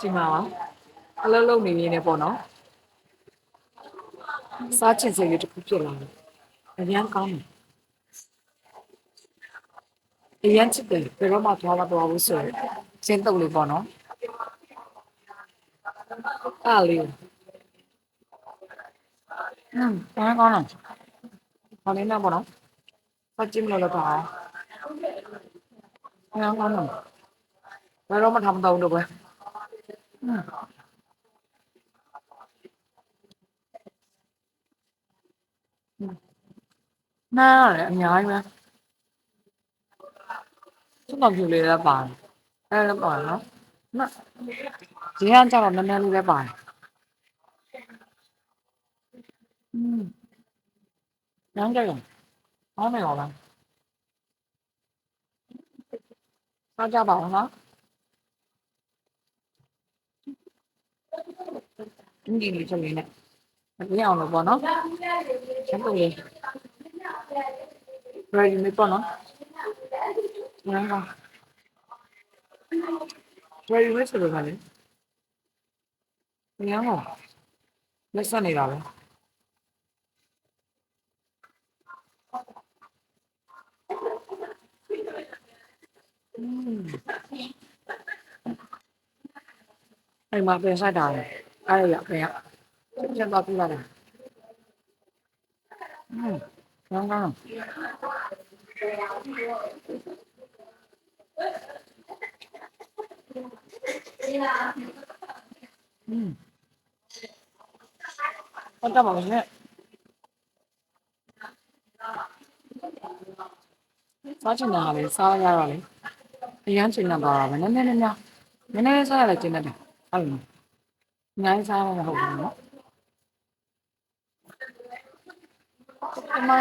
ဒီမှာအလုံးလုံးနေနေနေပေါ့နော်စားချင်စိတ်လေးတစ်ခုဖြစ်လာတယ်အရန်ကောင်းတယ်အရန်ချစ်တယ်ဘယ်တော့မှသွားမသွားဘူးဆိုရင်ကျင်းတုပ်လေးပေါ့နော်အားလေးဘာကောင်းလဲဘာလဲနော်ပေါ့နော်စားကြည့်မလို့တော့အရန်ကောင်းတယ်ဘယ်တော့မှทำတော့တော့ပဲနားရတယ်အများကြီးပဲစွတ်တော်ပြူလေးလည်းပါတယ်အဲလည်းပါတယ်နော်ဒီဟန်ကျတော့နည်းနည်းလေးပဲပါတယ်ညမ်းကြရောဟောင်းနေရောလားစားကြပါဦးနော်ဒီလေးချက်လေးနဲ့မပြအောင်လို့ပေါ့နော်ချက်တူလေး ready မေပေါ့နော်ညမ်းကော ready မေဆိုလို့ပါလေညမ်းကောလက်ဆက်နေတာပဲအိမ်မှာပြန်ဆိုင်တာလေအဲ့ရပြန်ရချက်တော့ပြရတယ်ညမ်းကောဟုတ်တယ်ပါမယ်စားချင်တာလေစားရတော့လေအရန်ချင်တာပါပဲနည်းနည်းစားရတယ်ကျင်တယ်ဟုတ်လားအများကြီးစားမှာမဟုတ်ဘူးနော်ဒီမှာ